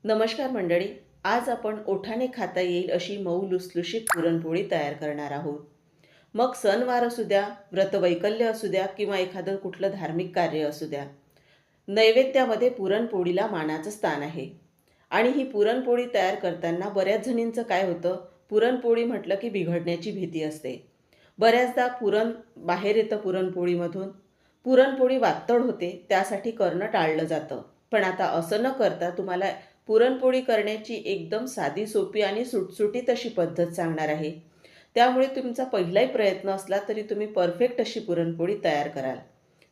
नमस्कार मंडळी. आज आपण ओठाने खाता येईल अशी मऊ लुसलुशीत पुरणपोळी तयार करणार आहोत. मग सणवार असू द्या, व्रतवैकल्य असू द्या किंवा एखादं कुठलं धार्मिक कार्य असू द्या, नैवेद्यामध्ये पुरणपोळीला मानाचं स्थान आहे. आणि ही पुरणपोळी तयार करताना बऱ्याच जणींचं काय होतं, पुरणपोळी म्हटलं की बिघडण्याची भीती असते. बऱ्याचदा पुरण बाहेर येतं पुरणपोळीमधून. पुरणपोळी वातड होते, त्यासाठी करणं टाळलं जातं. पण आता असं न करता तुम्हाला पुरणपोळी करण्याची एकदम साधी सोपी आणि सुटसुटीत अशी पद्धत सांगणार आहे. त्यामुळे तुमचा पहिलाही प्रयत्न असला तरी तुम्ही परफेक्ट अशी पुरणपोळी तयार कराल.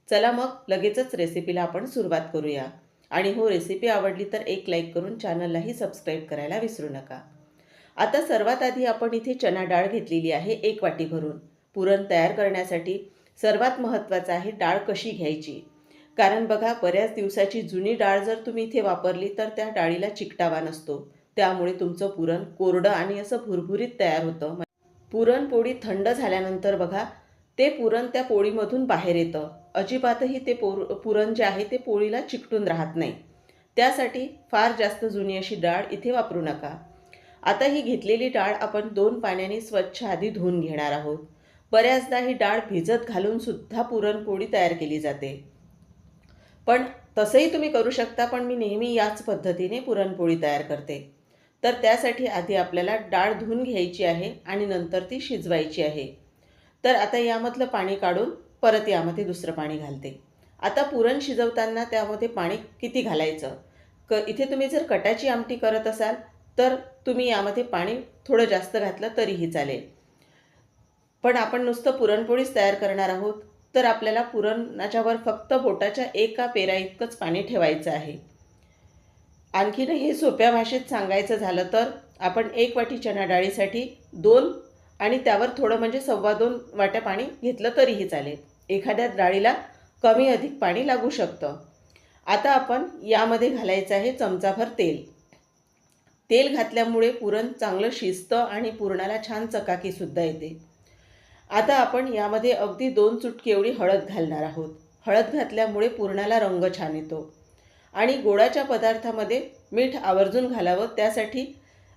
चला मग लगेचच रेसिपीला आपण सुरुवात करूया. आणि हो, रेसिपी आवडली तर एक लाईक करून चॅनललाही सबस्क्राईब करायला विसरू नका. आता सर्वात आधी आपण इथे चणा डाळ घेतलेली आहे 1 वाटी भरून. पुरण तयार करण्यासाठी सर्वात महत्त्वाचं आहे डाळ कशी घ्यायची. कारण बघा, बऱ्याच दिवसाची जुनी डाळ जर तुम्ही इथे वापरली तर त्या डाळीला चिकटावा नसतो. त्यामुळे तुमचं पुरण कोरडं आणि असं भुरभुरीत तयार होतं. पुरणपोळी थंड झाल्यानंतर बघा, ते पुरण त्या पोळीमधून बाहेर येतं. अजिबातही ते पुरण जे आहे ते पोळीला चिकटून राहत नाही. त्यासाठी फार जास्त जुनी अशी डाळ इथे वापरू नका. आता ही घेतलेली डाळ आपण 2 पाण्याने स्वच्छ आधी धुवून घेणार आहोत. बऱ्याचदा ही डाळ भिजत घालून सुद्धा पुरणपोळी तयार केली जाते. पण तसंही तुम्ही करू शकता, पण मी नेहमी याच पद्धतीने पुरणपोळी तयार करते. तर त्यासाठी आधी आपल्याला डाळ धुवून घ्यायची आहे आणि नंतर ती शिजवायची आहे. तर आता यामधलं पाणी काढून परत यामध्ये दुसरं पाणी घालते. आता पुरण शिजवताना त्यामध्ये पाणी किती घालायचं, इथे तुम्ही जर कटाची आमटी करत असाल तर तुम्ही यामध्ये पाणी थोडं जास्त घातलं तरीही चालेल. पण आपण नुसतं पुरणपोळीच तयार करणार आहोत, तर आपल्याला पुरणाच्यावर फक्त बोटाच्या एका पेरा इतकंच पाणी ठेवायचं आहे. आणखीनही सोप्या भाषेत सांगायचं झालं तर आपण 1 वाटी चणा डाळीसाठी 2 आणि त्यावर थोडं म्हणजे 2.25 वाट्या पाणी घेतलं तरीही चालेल. एखाद्या डाळीला कमी अधिक पाणी लागू शकतं. आता आपण यामध्ये घालायचं आहे चमचाभर तेल. तेल घातल्यामुळे पुरण चांगलं शिजतं आणि पुरणाला छान चकाकीसुद्धा येते. आता आपण यामध्ये अगदी 2 चुटकी एवढी हळद घालणार आहोत. हळद घातल्यामुळे पुरणाला रंग छान येतो. आणि गोडाच्या पदार्थामध्ये मीठ आवर्जून घालावं, त्यासाठी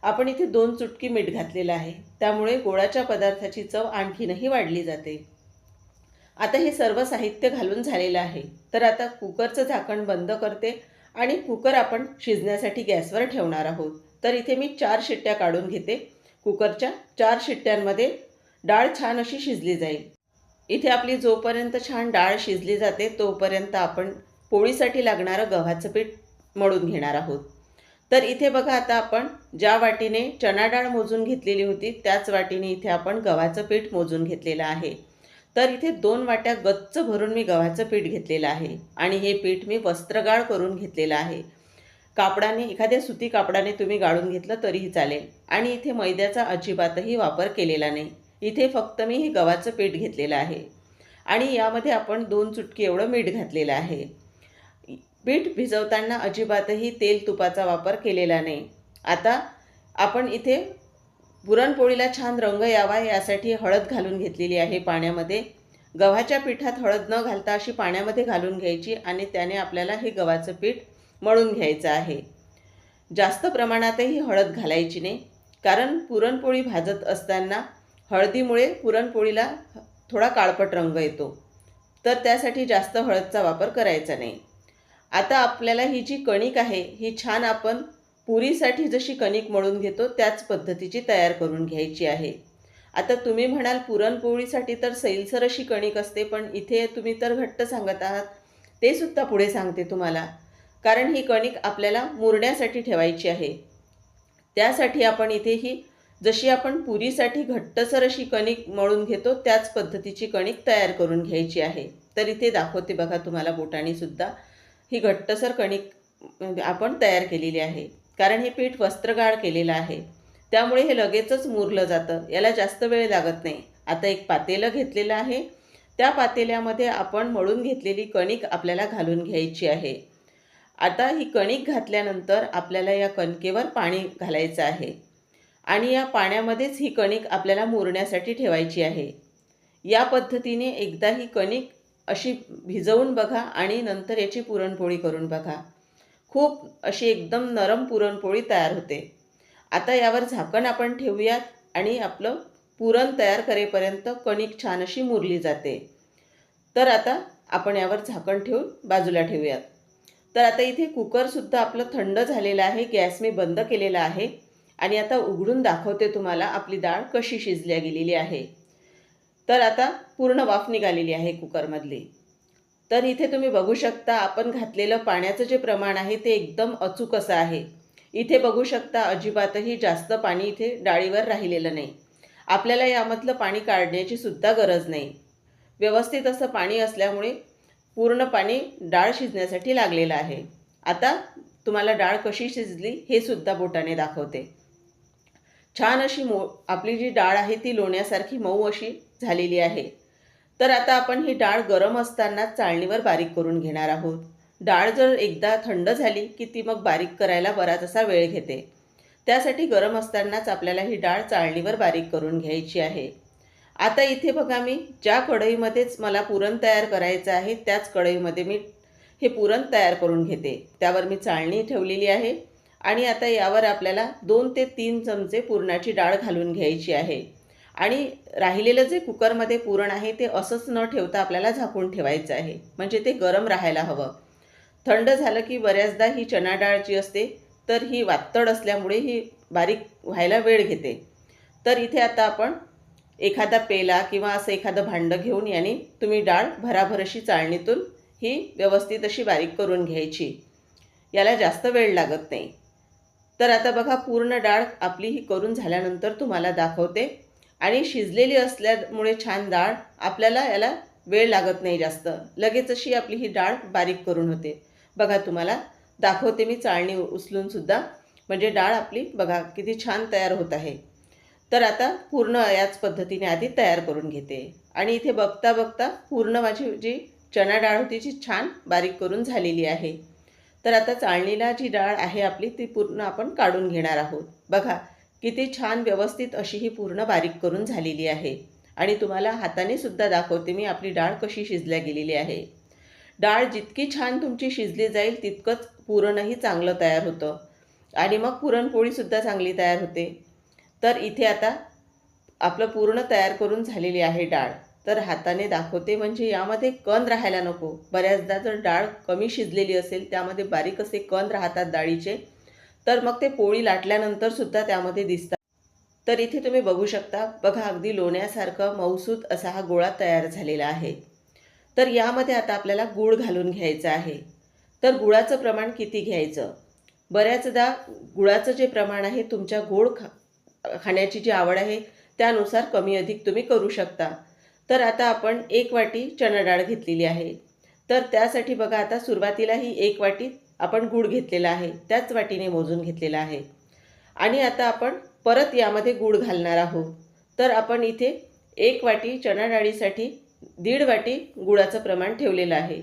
आपण इथे 2 चुटकी मीठ घातलेलं आहे. त्यामुळे गोडाच्या पदार्थाची चव आणखीनही वाढली जाते. आता हे सर्व साहित्य घालून झालेलं आहे. तर आता कुकरचं झाकण बंद करते आणि कुकर आपण शिजण्यासाठी गॅसवर ठेवणार आहोत. तर इथे मी 4 शिट्ट्या काढून घेते. कुकरच्या 4 शिट्ट्यांमध्ये डाळ छान अशी शिजली जाईल. इथे आपली जोपर्यंत छान डाळ शिजली जाते तोपर्यंत आपण पोळीसाठी लागणारं गव्हाचं पीठ मळून घेणार आहोत. तर इथे बघा, आता आपण ज्या वाटीने चणा डाळ मोजून घेतलेली होती त्याच वाटीने इथे आपण गव्हाचं पीठ मोजून घेतलेलं आहे. तर इथे 2 वाट्या गच्च भरून मी गव्हाचं पीठ घेतलेलं आहे आणि हे पीठ मी वस्त्रगाळ करून घेतलेलं आहे. कापडाने, एखाद्या सुती कापडाने तुम्ही गाळून घेतलं तरीही चालेल. आणि इथे मैद्याचा अजिबातही वापर केलेला नाही. इथे फक्त मी हे गव्हाचं पीठ घेतलेलं आहे आणि यामध्ये आपण 2 चुटकी एवढं मीठ घातलेलं आहे. पीठ भिजवताना अजिबातही तेल तुपाचा वापर केलेला नाही. आता आपण इथे पुरणपोळीला छान रंग यावा यासाठी हळद घालून घेतलेली आहे पाण्यामध्ये. गव्हाच्या पिठात हळद न घालता अशी पाण्यामध्ये घालून घ्यायची आणि त्याने आपल्याला हे गव्हाचं पीठ मळून घ्यायचं आहे. जास्त प्रमाणातही हळद घालायची नाही, कारण पुरणपोळी भाजत असताना हळदीमुळे पुरणपोळीला थोडा काळपट रंग येतो. तर त्यासाठी जास्त हळदचा वापर करायचा नाही. आता आपल्याला ही जी कणिक आहे ही छान आपण पुरीसाठी जशी कणिक मळून घेतो त्याच पद्धतीची तयार करून घ्यायची आहे. आता तुम्ही म्हणाल पुरणपोळीसाठी तर सैलसर अशी कणिक असते, पण इथे तुम्ही तर घट्ट सांगत आहात. ते सुद्धा पुढे सांगते तुम्हाला. कारण ही कणिक आपल्याला मुरण्यासाठी ठेवायची आहे. त्यासाठी आपण इथे ही जशी आपण पुरीसाठी घट्टसर अशी कणिक मळून घेतो त्याच पद्धतीची कणिक तयार करून घ्यायची आहे. तर इथे दाखवते बघा तुम्हाला बोटाने सुद्धा ही घट्टसर कणिक आपण तयार केलेली आहे. कारण हे पीठ वस्त्रगाळ केलेलं आहे, त्यामुळे हे लगेचच मुरलं जातं. याला जास्त वेळ लागत नाही. आता एक पातेलं घेतलेलं आहे. त्या पातेल्यामध्ये आपण मळून घेतलेली कणिक आपल्याला घालून घ्यायची आहे. आता ही कणिक घातल्यानंतर आपल्याला या कणकेवर पाणी घालायचं आहे आणि या पाण्यामध्येच ही कणिक आपल्याला मुरण्यासाठी ठेवायची आहे. या पद्धतीने एकदा ही कणिक अशी भिजवून बघा आणि नंतर याची पुरणपोळी करून बघा. खूप अशी एकदम नरम पुरणपोळी तयार होते. आता यावर झाकण आपण ठेवूयात आणि आपलं पुरण तयार करेपर्यंत कणिक छान अशी मुरली जाते. तर आता आपण यावर झाकण ठेवून बाजूला ठेवूयात. तर आता इथे कुकरसुद्धा आपलं थंड झालेलं आहे. गॅस मी बंद केलेला आहे आणि आता उघडून दाखवते तुम्हाला आपली डाळ कशी शिजल्या गेलेली आहे. तर आता पूर्ण वाफ निघालेली आहे कुकरमधली. तर इथे तुम्ही बघू शकता आपण घातलेलं पाण्याचं जे प्रमाण आहे ते एकदम अचूक असं आहे. इथे बघू शकता अजिबातही जास्त पाणी इथे डाळीवर राहिलेलं नाही. आपल्याला यामधलं पाणी काढण्याची सुद्धा गरज नाही. व्यवस्थित असं पाणी असल्यामुळे पूर्ण पाणी डाळ शिजण्यासाठी लागलेलं आहे. आता तुम्हाला डाळ कशी शिजली हे सुद्धा बोटाने दाखवते. छान अशी आपली जी डाळ आहे ती लोण्यासारखी मऊ अशी झालेली आहे. तर आता आपण ही डाळ गरम असताना चाळणीवर बारीक करून घेणार आहोत. डाळ जर एकदा थंड झाली की ती मग बारीक करायला बराच असा वेळ घेते. त्यासाठी गरम असतानाच आपल्याला ही डाळ चाळणीवर बारीक करून घ्यायची आहे. आता इथे बघा मी ज्या कढईमध्येच मला पुरण तयार करायचं आहे त्याच कढईमध्ये मी हे पुरण तयार करून घेते. त्यावर मी चाळणी ठेवलेली आहे आणि आता यावर आपल्याला 2 ते 3 चमचे पुरणाची डाळ घालून घ्यायची आहे. आणि राहिलेलं जे कुकरमध्ये पुरण आहे ते असंच न ठेवता आपल्याला झाकून ठेवायचं आहे, म्हणजे ते गरम राहायला हवं. थंड झालं की बऱ्याचदा ही चणा डाळ जी असते तर ही वातड असल्यामुळे ही बारीक व्हायला वेळ घेते. तर इथे आता आपण एखादा पेला किंवा असं एखादं भांडं घेऊन याने तुम्ही डाळ भराभर अशी चाळणीतून ही व्यवस्थित अशी बारीक करून घ्यायची. याला जास्त वेळ लागत नाही. तर आता बघा पूर्ण डाळ आपली ही करून झाल्यानंतर तुम्हाला दाखवते. आणि शिजलेली असल्यामुळे छान डाळ आपल्याला याला वेळ लागत नाही जास्त. लगेच अशी आपली ही डाळ बारीक करून होते. बघा तुम्हाला दाखवते मी चाळणी उचलूनसुद्धा, म्हणजे डाळ आपली बघा किती छान तयार होत आहे. तर आता पूर्ण याच पद्धतीने आधी तयार करून घेते. आणि इथे बघता बघता पूर्ण माझी जी चणा डाळ होती ती छान बारीक करून झालेली आहे. तर आता चाळणीला जी डाळ आहे आपली ती पूर्ण आपण काढून घेणार आहोत. बघा किती छान व्यवस्थित अशी ही पूर्ण बारीक करून झालेली आहे. आणि तुम्हाला हाताने सुद्धा दाखवते मी आपली डाळ कशी शिजल्या गेलेली आहे. डाळ जितकी छान तुमची शिजली जाईल तितकंच पुरणही चांगलं तयार होतं आणि मग पुरणपोळीसुद्धा चांगली तयार होते. तर इथे आता आपलं पूर्ण तयार करून झालेली आहे डाळ. तर हाताने दाखवते म्हणजे यामध्ये कण राहायला नको. बऱ्याचदा जर डाळ कमी शिजलेली असेल त्यामध्ये बारीक असे कण राहतात डाळीचे, तर मग ते पोळी लाटल्यानंतर सुद्धा त्यामध्ये दिसतात. तर इथे तुम्ही बघू शकता बघा अगदी लोण्यासारखं मऊसूत असा हा गोळा तयार झालेला आहे. तर यामध्ये आता आपल्याला गूळ घालून घ्यायचं आहे. तर गुळाचं प्रमाण किती घ्यायचं? बऱ्याचदा गुळाचं जे प्रमाण आहे तुमच्या गोड खाण्याची जी आवड आहे त्यानुसार कमी अधिक तुम्ही करू शकता. तर आता आपण 1 वाटी चणा डाळ घेतलेली आहे. तर त्यासाठी बघा आता सुरुवातीला ही 1 वाटी आपण गूळ घेतलेला आहे, त्याच वाटीने मोजून घेतलेला आहे. आणि आता आपण परत यामध्ये गूळ घालणार आहोत. तर आपण इथे 1 वाटी चणा डाळीसाठी 1.5 वाटी गुळाचं प्रमाण ठेवलेलं आहे.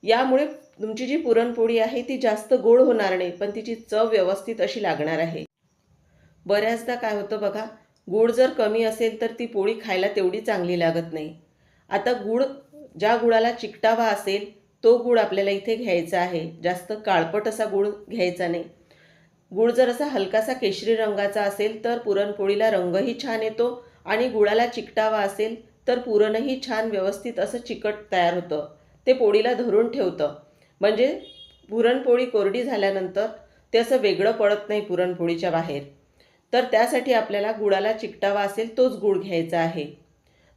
यामुळे तुमची जी पुरणपोळी आहे ती जास्त गोड होणार नाही, पण तिची चव व्यवस्थित अशी लागणार आहे. बऱ्याचदा काय होतं बघा, गूळ जर कमी असेल तर ती पोळी खायला तेवढी चांगली लागत नाही. आता गूळ ज्या गुळाला चिकटावा असेल तो गूळ आपल्याला इथे घ्यायचा आहे. जास्त काळपट असा गूळ घ्यायचा नाही. गूळ जर असा हलकासा केशरी रंगाचा असेल तर पुरणपोळीला रंगही छान येतो आणि गुळाला चिकटावा असेल तर पुरणही छान व्यवस्थित असं चिकट तयार होतं. ते पोळीला धरून ठेवतं, म्हणजे पुरणपोळी कोरडी झाल्यानंतर ते असं वेगळं पडत नाही पुरणपोळीच्या बाहेर. तर त्यासाठी आपल्याला गुळाला चिकटावा असेल तोच गूळ घ्यायचा आहे.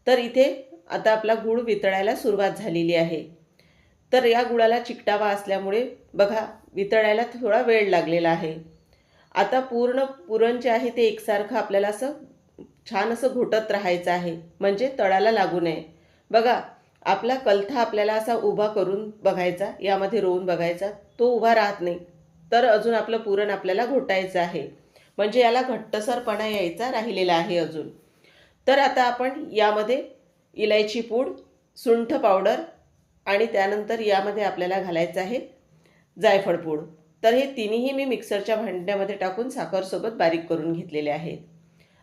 तर इथे आता आपला गूळ वितळायला सुरुवात झालेली आहे. तर या गुळाला चिकटावा असल्यामुळे बघा वितळायला थोडा वेळ लागलेला आहे. आता पूर्ण पुरण जे आहे ते एकसारखं आपल्याला असं छान असं घोटत राहायचं आहे, म्हणजे तळाला लागू नये. बघा आपला कलथा आपल्याला असा उभा करून बघायचा, यामध्ये रोवून बघायचा, तो उभा राहत नाही. तर अजून आपलं पुरण आपल्याला घोटायचं आहे, म्हणजे याला घट्टसरपणा यायचा राहिलेला आहे अजून. तर आता आपण यामध्ये इलायची पूड, सुंठ पावडर आणि त्यानंतर यामध्ये आपल्याला घालायचं आहे जायफळ पूड. तर हे तिन्ही मी मिक्सरच्या भांड्यामध्ये टाकून साखरसोबत बारीक करून घेतलेले आहेत.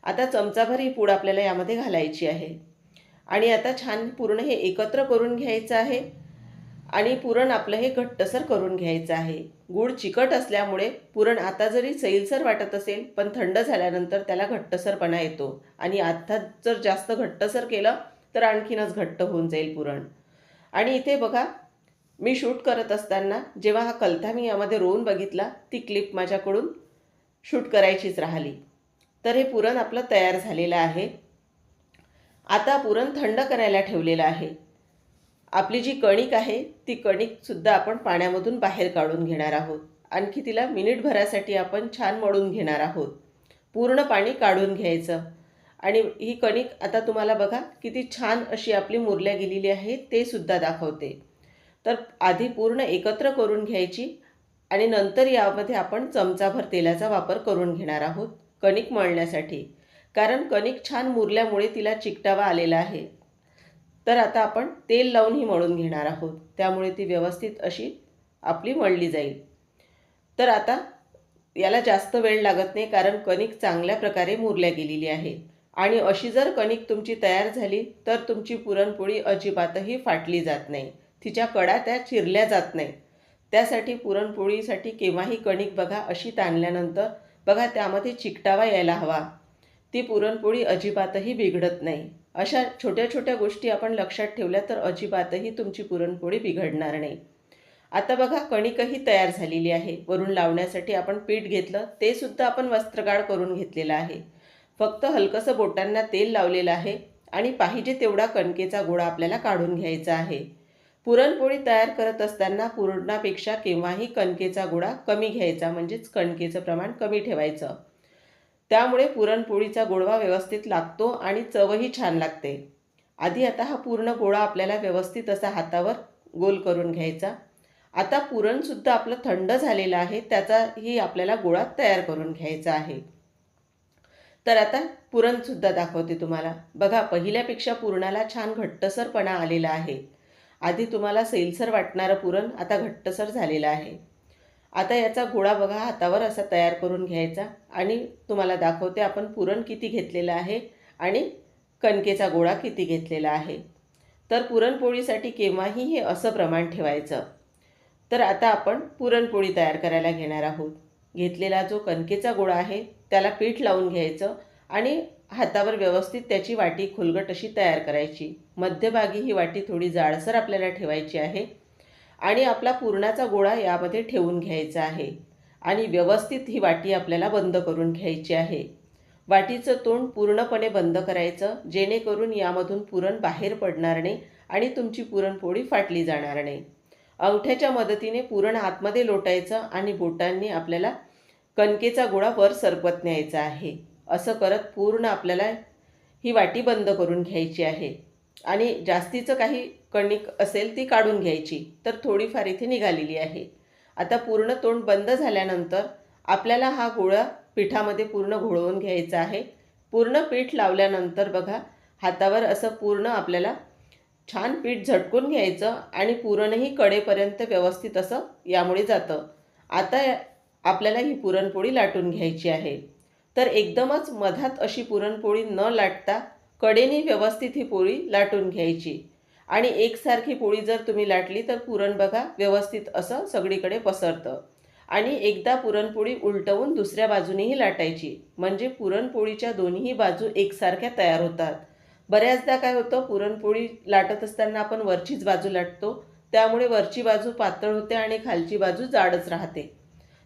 आता चमचाभर ही पूड आपल्याला यामध्ये घालायची आहे आणि आता छान पूर्ण हे एकत्र करून घ्यायचं आहे. आणि पुरण आपलं हे घट्टसर करून घ्यायचं आहे. गूळ चिकट असल्यामुळे पुरण आता जरी सैलसर वाटत असेल, पण थंड झाल्यानंतर त्याला घट्टसरपणा येतो आणि आता जर जास्त घट्टसर केलं तर आणखीनच घट्ट होऊन जाईल पुरण. आणि इथे बघा, मी शूट करत असताना जेव्हा हा कलथा मी यामध्ये रोवून बघितला, ती क्लिप माझ्याकडून शूट करायचीच राहिली. तर हे पुरण आपलं तयार झालेलं आहे. आता पुरण थंड करायला ठेवलेलं आहे. आपली जी कणिक आहे ती कणिकसुद्धा आपण पाण्यामधून बाहेर काढून घेणार आहोत. आणखी तिला मिनिटभरासाठी आपण छान मळून घेणार आहोत. पूर्ण पाणी काढून घ्यायचं. आणि ही कणिक आता तुम्हाला बघा किती छान अशी आपली मुरल्या गेलेली आहे ते सुद्धा दाखवते. तर आधी पूर्ण एकत्र करून घ्यायची आणि नंतर यामध्ये आपण चमचाभर तेलाचा वापर करून घेणार आहोत कणिक मळण्यासाठी. कारण कणिक छान मुरल्यामुळे तिला चिकटावा आलेला आहे. तर आता आपण तेल लावून ही मळून घेणार आहोत, त्यामुळे ती व्यवस्थित अशी आपली मळली जाईल. तर आता याला जास्त वेळ लागत नाही, कारण कणिक चांगल्या प्रकारे मुरल्या गेलेली आहे. आणि अशी जर कणिक तुमची तयार झाली तर तुमची पुरणपोळी अजिबातही फाटली जात नाही, तिच्या कडा त्या चिरल्या जात नाही. त्यासाठी पुरणपोळीसाठी केव्हाही कणिक बघा अशी ताणल्यानंतर बघा त्यामध्ये चिकटावा यायला हवा. ती पुरणपोळी अजिबातही बिघडत नाही. अशा छोट्या छोट्या गोष्टी आपण लक्षात ठेवल्या तर अजिबातही तुमची पुरणपोळी बिघडणार नाही. आता बघा कणिकही तयार झालेली आहे. वरून लावण्यासाठी आपण पीठ घेतलं, ते सुद्धा आपण वस्त्रगाळ करून घेतलेलं आहे. फक्त हलकंसं बोटांना तेल लावलेलं आहे आणि पाहिजे तेवढा कणकेचा गोळा आपल्याला काढून घ्यायचा आहे. पुरणपोळी तयार करत असताना पुरणापेक्षा केव्हाही कणकेचा गोळा कमी घ्यायचा, म्हणजेच कणकेचं प्रमाण कमी ठेवायचं. त्यामुळे पुरणपोळीचा गोळवा व्यवस्थित लागतो आणि चवही छान लागते. आधी आता हा पूर्ण गोळा आपल्याला व्यवस्थित असा हातावर गोल करून घ्यायचा. आता पुरणसुद्धा आपलं थंड झालेलं आहे, त्याचाही आपल्याला गोळा तयार करून घ्यायचा आहे. तर आता पुरणसुद्धा दाखवते तुम्हाला. बघा पहिल्यापेक्षा पुरणाला छान घट्टसरपणा आलेला आहे. आधी तुम्हाला सैलसर वाटणारं पुरण आता घट्टसर झालेलं आहे. आता याचा गोळा बघा हातावर असा तयार करून घ्यायचा आणि तुम्हाला दाखवते आपण पुरण किती घेतलेलं आहे आणि कणकेचा गोळा किती घेतलेला आहे. तर पुरणपोळीसाठी केव्हाही हे असं प्रमाण ठेवायचं. तर आता आपण पुरणपोळी तयार करायला घेणार आहोत. घेतलेला जो कणकेचा गोळा आहे त्याला पीठ लावून घ्यायचं आणि हातावर व्यवस्थित त्याची वाटी खोलगट अशी तयार करायची. मध्यभागी ही वाटी थोडी जाडसर आपल्याला ठेवायची आहे आणि आपला पुरणाचा गोळा यामध्ये ठेवून घ्यायचा आहे आणि व्यवस्थित ही वाटी आपल्याला बंद करून घ्यायची आहे. वाटीचं तोंड पूर्णपणे बंद करायचं, जेणेकरून यामधून पुरण बाहेर पडणार नाही आणि तुमची पुरणपोळी फाटली जाणार नाही. अंगठ्याच्या मदतीने पुरण आतमध्ये लोटायचं आणि बोटांनी आपल्याला कणकेचा गोळा वर सरकवत न्यायचा आहे. असं करत पूर्ण आपल्याला ही वाटी बंद करून घ्यायची आहे आणि जास्तीचं काही कणिक असेल ती काढून घ्यायची. तर थोडीफार इथे निघालेली आहे. आता पूर्ण तोंड बंद झाल्यानंतर आपल्याला हा गोळा पिठामध्ये पूर्ण घोळवून घ्यायचा आहे. पूर्ण पीठ लावल्यानंतर बघा हातावर असं पूर्ण आपल्याला छान पीठ झटकून घ्यायचं आणि पुरणही कडेपर्यंत व्यवस्थित असं यामुळे जातं. आता आपल्याला ही पुरणपोळी लाटून घ्यायची आहे. तर एकदमच मधात अशी पुरणपोळी न लाटता कडेने व्यवस्थित ही पोळी लाटून घ्यायची आणि एकसारखी पोळी जर तुम्ही लाटली तर पुरण बघा व्यवस्थित असं सगळीकडे पसरतं. आणि एकदा पुरणपोळी उलटवून दुसऱ्या बाजूनेही लाटायची, म्हणजे पुरणपोळीच्या दोन्ही बाजू एकसारख्या तयार होतात. बऱ्याचदा काय होतं, पुरणपोळी लाटत असताना आपण वरचीच बाजू लाटतो, त्यामुळे वरची बाजू पातळ होते आणि खालची बाजू जाडच राहते.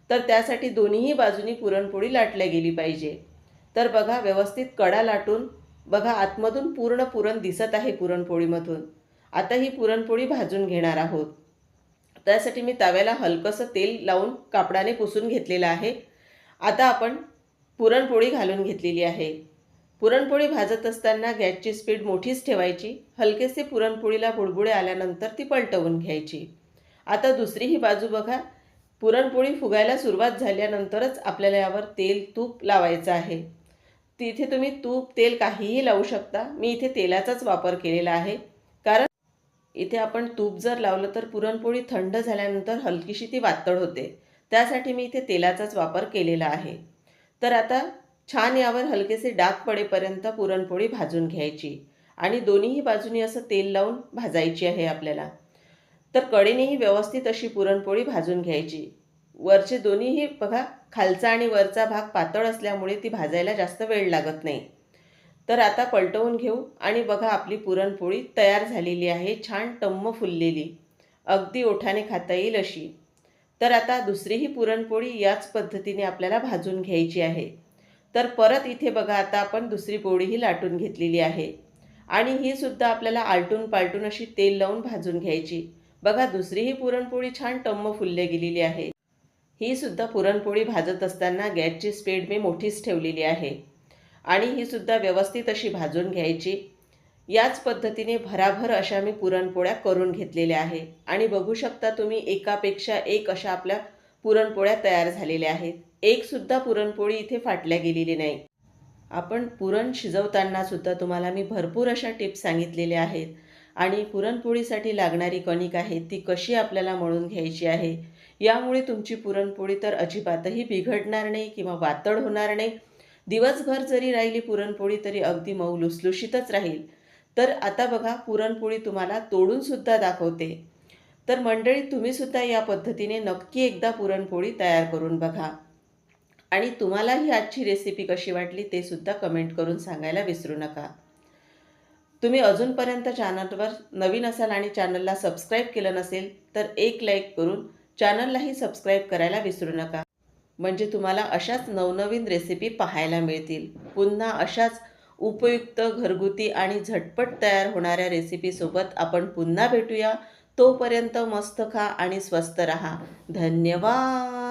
तर त्यासाठी दोन्हीही बाजूनी पुरणपोळी लाटल्या गेली पाहिजे. तर बघा व्यवस्थित कडा लाटून बघा आतमधून पूर्ण पुरण दिसत आहे पुरणपोळीमधून. आता ही पुरणपोळी भाजून घेणार आहोत. त्यासाठी मी तव्याला हलकंसं तेल लावून कापडाने पुसून घेतलेलं आहे. आता आपण पुरणपोळी घालून घेतलेली आहे. पुरणपोळी भाजत असताना गॅसची स्पीड मोठीच ठेवायची. हलकेसे पुरणपोळीला बुडबुडे आल्यानंतर ती पलटवून घ्यायची. आता दुसरी ही बाजू बघा, पुरणपोळी फुगायला सुरुवात झाल्यानंतरच आपल्याला यावर तेल तूप लावायचं आहे. तिथे तुम्ही तूप तेल काहीही लावू शकता. मी इथे तेलाचाच वापर केलेला आहे, कारण इथे आपण तूप जर लावलं तर पुरणपोळी थंड झाल्यानंतर हलकीशी ती वातळ होते. त्यासाठी मी इथे तेलाचाच वापर केलेला आहे. तर आता छान यावर हलकेसे डाग पडेपर्यंत पुरणपोळी भाजून घ्यायची आणि दोन्हीही बाजूनी असं तेल लावून भाजायची आहे आपल्याला. तर कडेनेही व्यवस्थित अशी पुरणपोळी भाजून घ्यायची. वरचे दोन्हीही बघा, खालचा आणि वरचा भाग पातळ असल्यामुळे ती भाजायला जास्त वेळ लागत नाही. तर आता पलटवून घेऊ आणि बघा आपली पुरणपोळी तयार झालेली आहे, छान टम्म फुललेली, अगदी ओठाने खाता येईल अशी. तर आता दुसरीही पुरणपोळी याच पद्धतीने आपल्याला भाजून घ्यायची आहे. तर परत इथे बघा, आता आपण दुसरी पोळीही लाटून घेतलेली आहे आणि ही सुद्धा आपल्याला आलटून पालटून अशी तेल लावून भाजून घ्यायची. बघा, दुसरीही पुरणपोळी छान टम्म फुलल्या गेलेली आहे. ही सुद्धा पुरणपोळी भाजत असताना गॅसची स्पीड मी मोठीच ठेवलेली आहे आणि ही सुद्धा व्यवस्थित अशी भाजून घ्यायची. याच पद्धतीने भराभर अशा मी पुरणपोळ्या करून घेतलेल्या आहे आणि बघू शकता तुम्ही, एकापेक्षा एक अशा आपल्या पुरणपोळ्या तयार झालेल्या आहेत. एकसुद्धा पुरणपोळी इथे फाटल्या गेलेली नाही. आपण पुरण शिजवताना सुद्धा तुम्हाला मी भरपूर अशा टिप्स सांगितलेल्या आहेत आणि पुरणपोळीसाठी लागणारी कणिक आहे ती कशी आपल्याला मळून घ्यायची आहे. यामुळे तुमची पुरणपोळी तर अजिबातही बिघडणार नाही किंवा वातड होणार नाही. दिवसभर जरी राहिली पुरणपोळी तरी अगदी मऊ लुसलुशीतच राहील. तर आता बघा, पुरणपोळी तुम्हाला तोडूनसुद्धा दाखवते. तर मंडळी, तुम्हीसुद्धा या पद्धतीने नक्की एकदा पुरणपोळी तयार करून बघा आणि तुम्हाला ही आजची रेसिपी कशी वाटली ते सुद्धा कमेंट करून सांगायला विसरू नका. तुम्ही अजूनपर्यंत चॅनलवर नवीन असाल आणि चॅनलला सबस्क्राईब केलं नसेल तर एक लाईक करून चॅनललाही सबस्क्राईब करायला विसरू नका. म्हणजे तुम्हाला अशाच नवनवीन रेसिपी पाहायला मिळतील. पुन्हा अशाच उपयुक्त, घरगुती आणि झटपट तयार होणाऱ्या रेसिपीसोबत आपण पुन्हा भेटूया. तोपर्यंत मस्त खा आणि स्वस्त रहा. धन्यवाद.